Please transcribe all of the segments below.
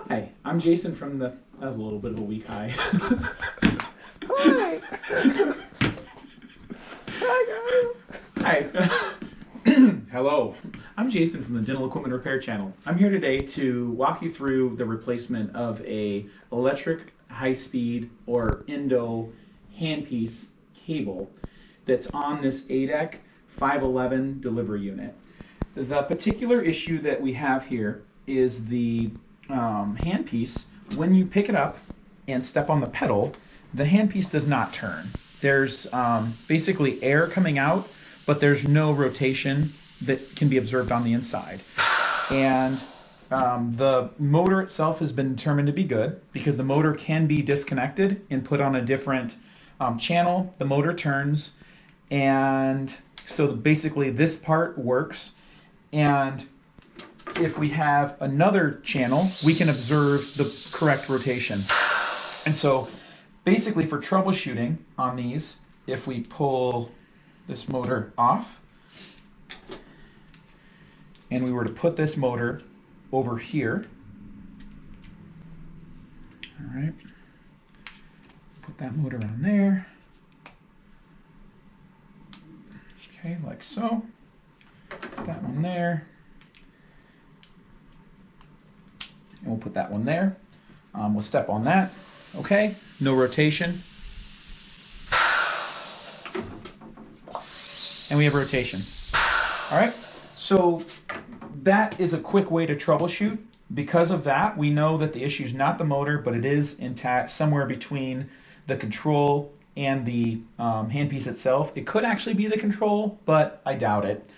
Hi, I'm Jason from the... That was a little bit of a weak hi. Hi. Hi, guys. Hi. Hello. I'm Jason from the Dental Equipment Repair Channel. I'm here today to walk you through the replacement of a electric high-speed or endo handpiece cable that's on this Adec 511 delivery unit. The particular issue that we have here is the handpiece. When you pick it up and step on the pedal, the handpiece does not turn. There's basically air coming out, but there's no rotation that can be observed on the inside. And the motor itself has been determined to be good because the motor can be disconnected and put on a different channel. The motor turns, and so basically this part works. And if we have another channel, we can observe the correct rotation. And so basically for troubleshooting on these, if we pull this motor off and we were to put this motor over here, all right, put that motor on there, okay, like so. Put that one there, and we'll put that one there. We'll step on that, okay, no rotation. And we have rotation. All right, so that is a quick way to troubleshoot. Because of that, we know that the issue is not the motor, but it is intact somewhere between the control and the handpiece itself. It could actually be the control, but I doubt it.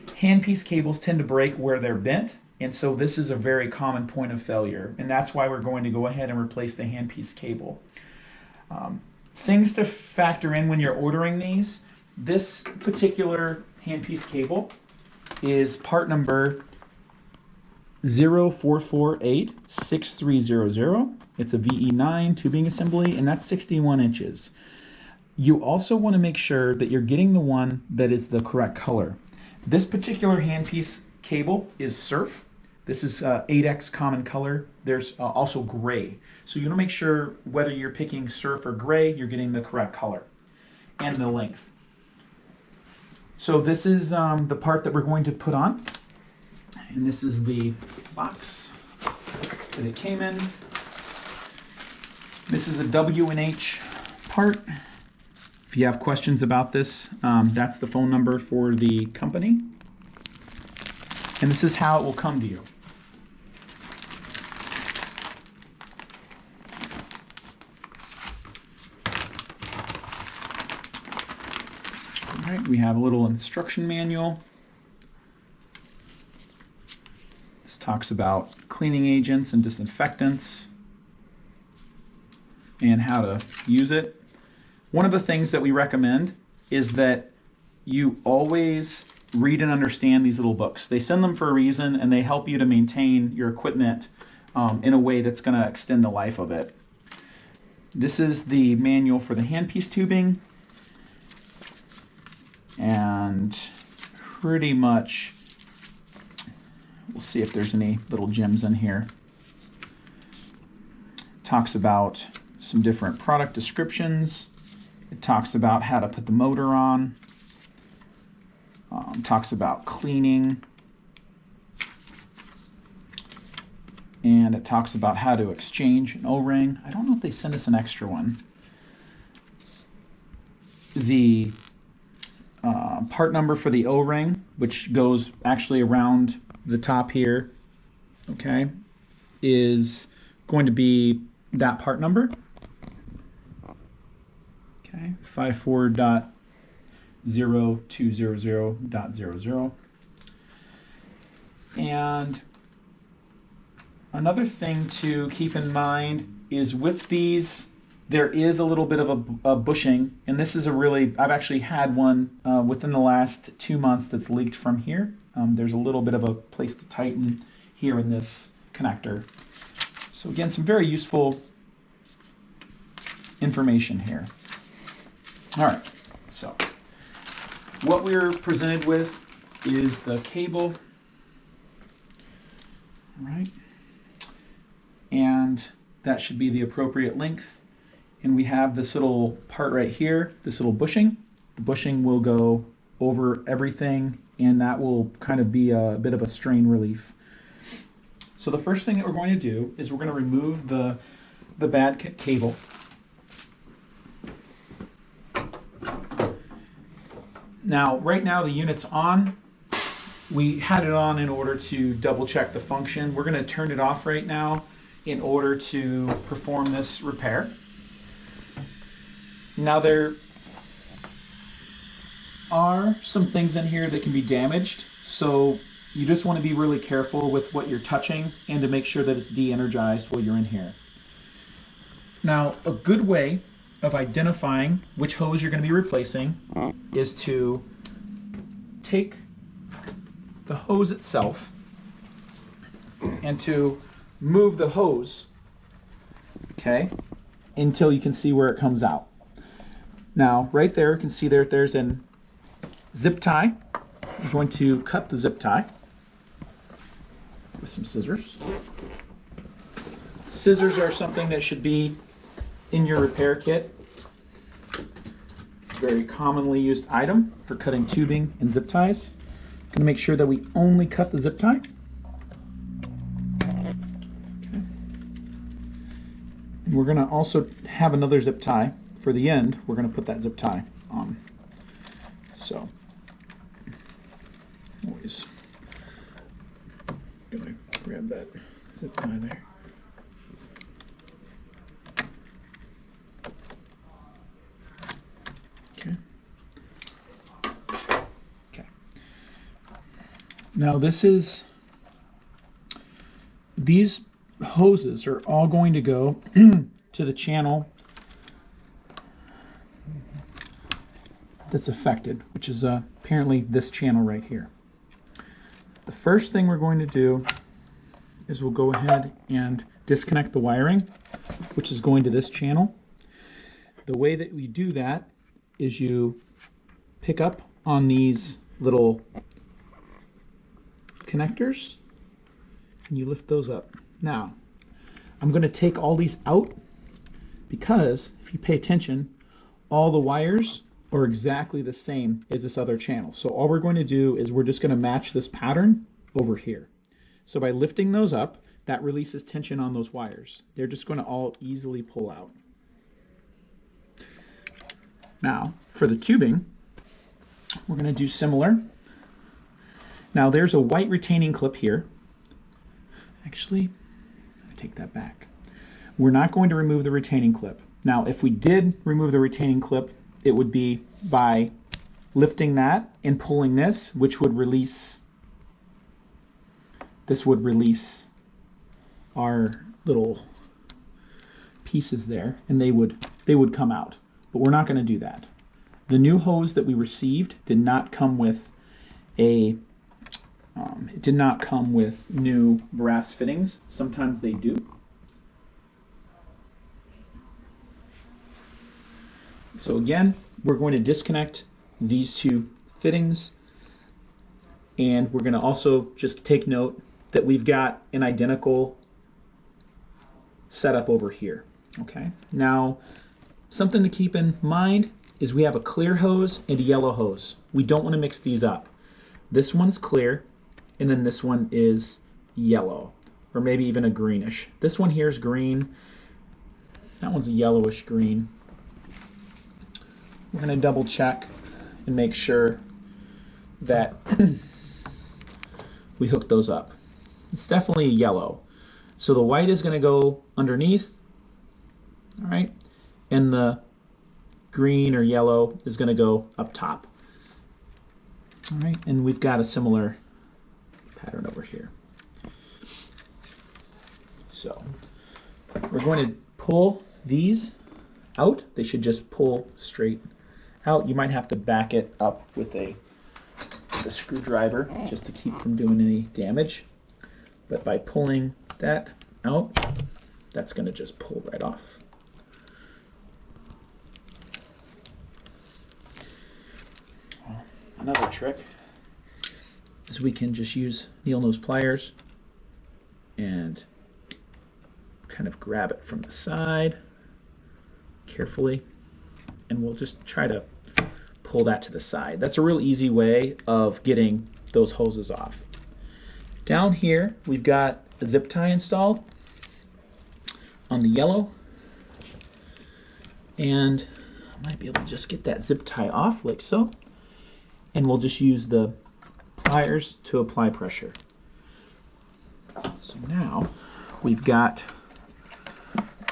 Handpiece cables tend to break where they're bent, and so this is a very common point of failure, and that's why we're going to go ahead and replace the handpiece cable. Things to factor in when you're ordering these: this particular handpiece cable is part number 04486300. It's a VE9 tubing assembly, and that's 61 inches. You also want to make sure that you're getting the one that is the correct color. This particular handpiece cable is surf. This is 8X common color. There's also gray. So you want to make sure whether you're picking surf or gray, you're getting the correct color and the length. So this is the part that we're going to put on. And this is the box that it came in. This is a W&H part. If you have questions about this, that's the phone number for the company. And this is how it will come to you. All right, we have a little instruction manual. This talks about cleaning agents and disinfectants and how to use it. One of the things that we recommend is that you always read and understand these little books. They send them for a reason, and they help you to maintain your equipment in a way that's going to extend the life of it. This is the manual for the handpiece tubing, and pretty much we'll see if there's any little gems in here. Talks about some different product descriptions. It talks about how to put the motor on. Talks about cleaning. And it talks about how to exchange an O-ring. I don't know if they send us an extra one. The part number for the O-ring, which goes actually around the top here, okay, is going to be that part number. Okay, 54.0200.00. And another thing to keep in mind is with these, there is a little bit of a bushing, and this is a really, I've actually had one within the last 2 months that's leaked from here. There's a little bit of a place to tighten here in this connector. So again, some very useful information here. All right, so what we're presented with is the cable. All right. and that should be the appropriate length. And we have this little part right here, this little bushing. The bushing will go over everything, and that will kind of be a bit of a strain relief. So the first thing that we're going to do is we're going to remove the bad cable. Now, right now the unit's on. We had it on in order to double check the function. We're going to turn it off right now in order to perform this repair. Now, there are some things in here that can be damaged, so you just want to be really careful with what you're touching and to make sure that it's de-energized while you're in here. Now, a good way of identifying which hose you're going to be replacing is to take the hose itself and to move the hose, okay, until you can see where it comes out. Now, right there, you can see there's a zip tie. I'm going to cut the zip tie with some scissors. Scissors are something that should be in your repair kit. It's a very commonly used item for cutting tubing and zip ties. I'm going to make sure that we only cut the zip tie. Okay. And we're going to also have another zip tie. For the end, we're going to put that zip tie on. So, always going to grab that zip tie there. Okay. Okay. Now these hoses are all going to go to the channel that's affected, which is apparently this channel right here. The first thing we're going to do is we'll go ahead and disconnect the wiring, which is going to this channel. The way that we do that is you pick up on these little connectors and you lift those up. Now, I'm going to take all these out because if you pay attention, all the wires are exactly the same as this other channel. So all we're going to do is we're just going to match this pattern over here. So by lifting those up, that releases tension on those wires. They're just going to all easily pull out. Now, for the tubing, we're going to do similar. Now there's a white retaining clip here. Actually, I take that back. We're not going to remove the retaining clip. Now, if we did remove the retaining clip, it would be by lifting that and pulling this, which would release, this would release our little pieces there, and they would come out. But we're not going to do that. The new hose that we received did not come with it did not come with new brass fittings. Sometimes they do. So again, we're going to disconnect these two fittings, and we're going to also just take note that we've got an identical setup over here. Okay. Now, something to keep in mind is we have a clear hose and a yellow hose. We don't want to mix these up. This one's clear, and then this one is yellow, or maybe even a greenish. This one here is green. That one's a yellowish green. We're going to double check and make sure that we hook those up. It's definitely a yellow. So the white is going to go underneath, all right, and the green or yellow is going to go up top. All right, and we've got a similar pattern over here. So we're going to pull these out. They should just pull straight out. You might have to back it up with a screwdriver just to keep from doing any damage. But by pulling that out, that's going to just pull right off. Another trick is we can just use needle nose pliers and kind of grab it from the side carefully, and we'll just try to pull that to the side. That's a real easy way of getting those hoses off. Down here, we've got a zip tie installed on the yellow, and I might be able to just get that zip tie off like so, and we'll just use the pliers to apply pressure. So now we've got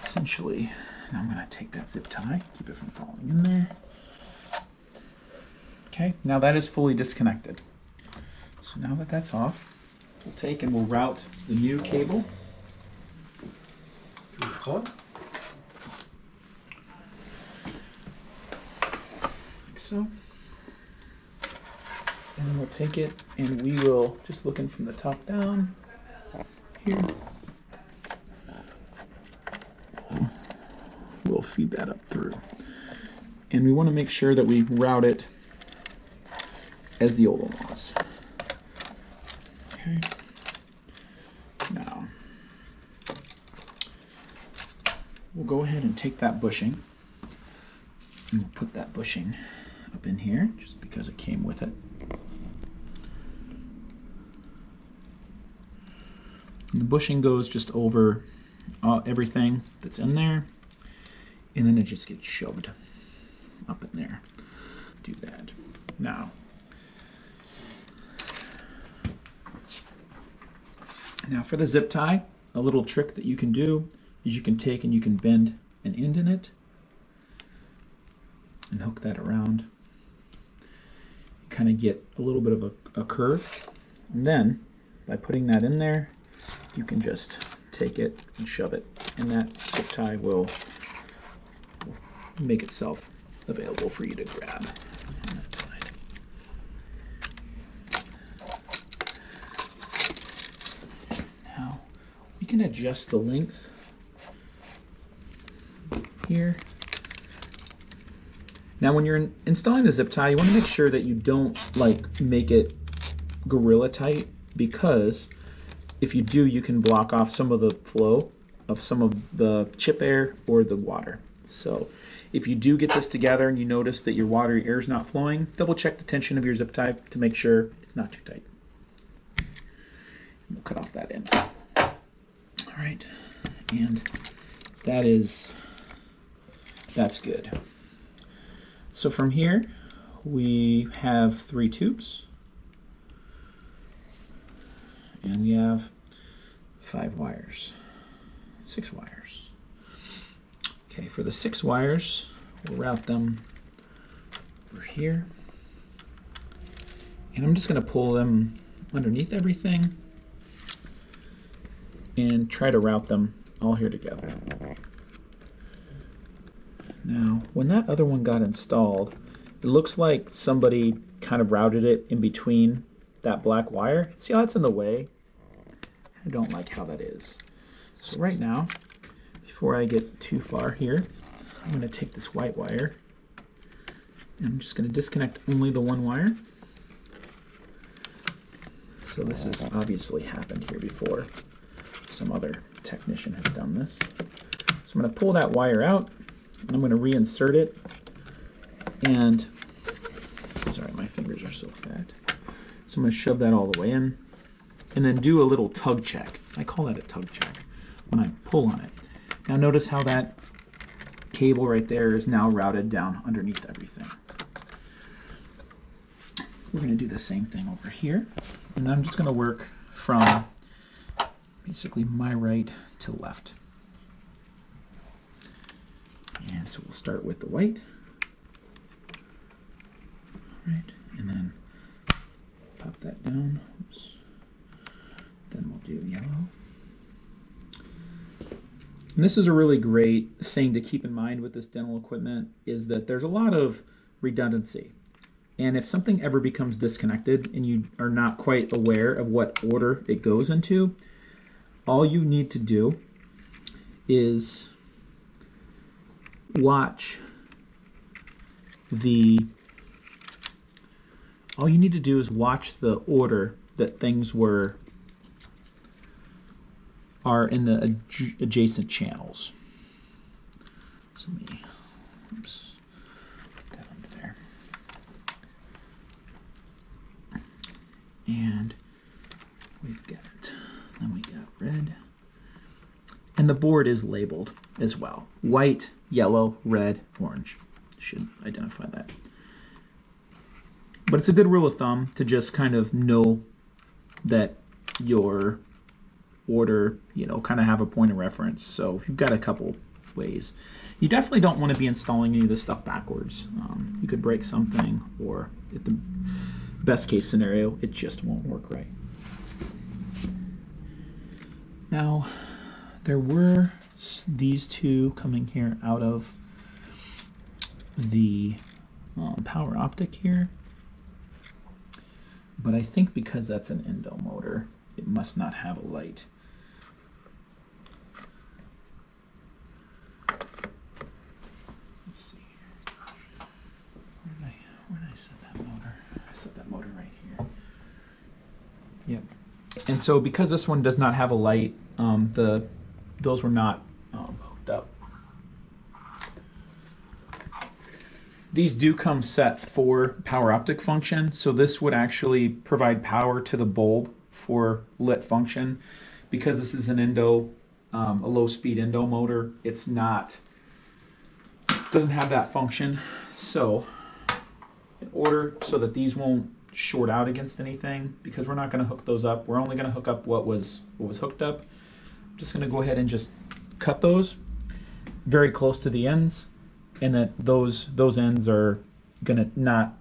essentially, now I'm going to take that zip tie, keep it from falling in there. Okay, now that is fully disconnected. So now that that's off, we'll take and we'll route the new cable through the plug. Like so. And we'll take it and we will, just looking from the top down, here, we'll feed that up through. And we want to make sure that we route it as the old one was. Okay. Now, we'll go ahead and take that bushing, and we'll put that bushing up in here, just because it came with it. And the bushing goes just over everything that's in there, and then it just gets shoved up in there. Do that. Now for the zip tie, a little trick that you can do is you can take and you can bend an end in it and hook that around. You kind of get a little bit of a curve, and then by putting that in there, you can just take it and shove it, and that zip tie will make itself available for you to grab on that side. Now we can adjust the length here. Now when you're installing the zip tie, you want to make sure that you don't make it gorilla tight, because if you do, you can block off some of the flow of some of the chip air or the water. So if you do get this together and you notice that your water air is not flowing, double check the tension of your zip tie to make sure it's not too tight. We'll cut off that end. All right, and that's good. So from here, we have 3 tubes, and we have 6 wires. Okay, for the 6 wires, we'll route them over here. And I'm just going to pull them underneath everything and try to route them all here together. Now, when that other one got installed, it looks like somebody kind of routed it in between that black wire. See how that's in the way? I don't like how that is. So right now, before I get too far here, I'm going to take this white wire, and I'm just going to disconnect only the one wire. So this has obviously happened here before. Some other technician has done this. So I'm going to pull that wire out, and I'm going to reinsert it, and sorry, my fingers are so fat. So I'm going to shove that all the way in, and then do a little tug check. I call that a tug check when I pull on it. Now notice how that cable right there is now routed down underneath everything. We're going to do the same thing over here, and I'm just going to work from basically my right to left. And so we'll start with the white, right, and then pop that down. Oops. Then we'll do yellow. And this is a really great thing to keep in mind with this dental equipment, is that there's a lot of redundancy. And if something ever becomes disconnected and you are not quite aware of what order it goes into, all you need to do is watch the order that things are in the adjacent channels. So let me, oops, put that under there. And we've got, then we got red. And the board is labeled as well. White, yellow, red, orange. Should identify that. But it's a good rule of thumb to just kind of know that your order, you know, kind of have a point of reference. So you've got a couple ways. You definitely don't want to be installing any of this stuff backwards. You could break something, or at the best case scenario, it just won't work right. Now, there were these two coming here out of the power optic here, but I think because that's an endo motor, it must not have a light. Let's see. Where did I set that motor? I set that motor right here. Yep. And so because this one does not have a light, those were not hooked up. These do come set for power optic function, so this would actually provide power to the bulb for lit function. Because this is an endo, a low-speed endo motor, it's not, doesn't have that function. So in order so that these won't short out against anything, because we're not going to hook those up, we're only going to hook up what was hooked up. I'm just going to go ahead and just cut those very close to the ends, and that those ends are going to not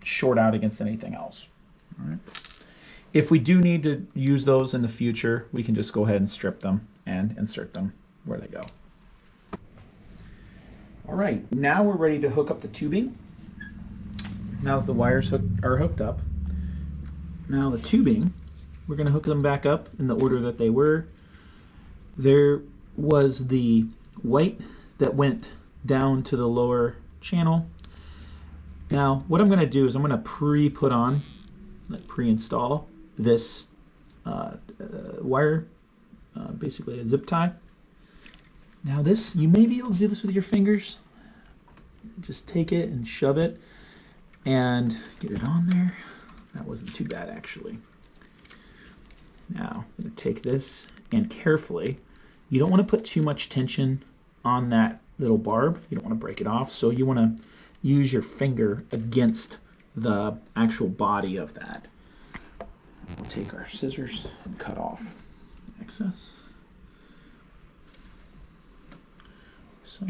short out against anything else. All right. If we do need to use those in the future, we can just go ahead and strip them and insert them where they go. All right, now we're ready to hook up the tubing. Now that the wires are hooked up, now the tubing, we're going to hook them back up in the order that they were. There was the white that went down to the lower channel. Now what I'm going to do is I'm going to pre-put on, like pre-install this wire, basically a zip tie. Now this, you may be able to do this with your fingers. Just take it and shove it and get it on there. That wasn't too bad actually. Now I'm going to take this and carefully, you don't want to put too much tension on that little barb. You don't want to break it off, so you want to use your finger against the actual body of that. We'll take our scissors and cut off excess. So,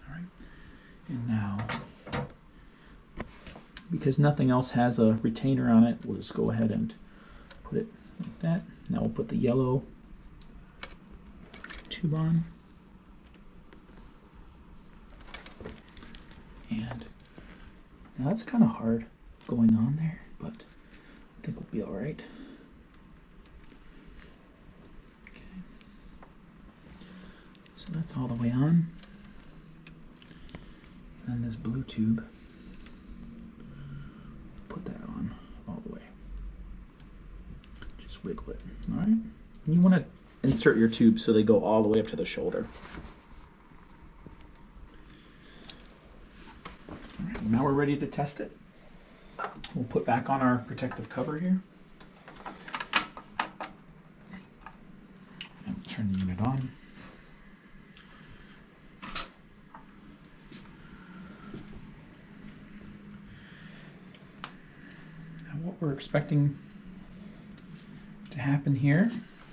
all right. And now, because nothing else has a retainer on it, we'll just go ahead and put it like that. Now we'll put the yellow tube on. And now that's kind of hard going on there, but I think we'll be all right. Okay. So that's all the way on. And then this blue tube, put that on all the way. Just wiggle it, all right? And you want to insert your tubes so they go all the way up to the shoulder. All right, now we're ready to test it. We'll put back on our protective cover here. And turn the unit on. Now what we're expecting to happen here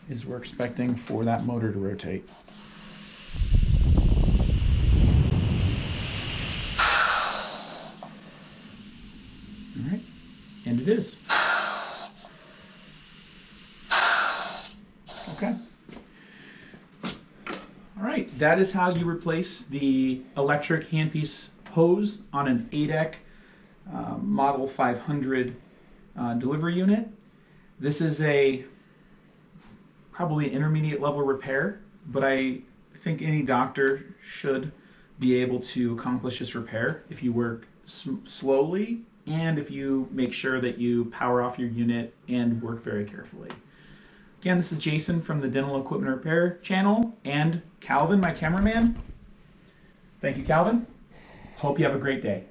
is we're expecting for that motor to rotate. All right, and it is. Okay. All right, that is how you replace the electric handpiece hose on an Adec Model 500 delivery unit. This is a probably an intermediate level repair, but I think any doctor should be able to accomplish this repair if you work slowly and if you make sure that you power off your unit and work very carefully. Again, this is Jason from the Dental Equipment Repair channel, and Calvin, my cameraman. Thank you, Calvin. Hope you have a great day.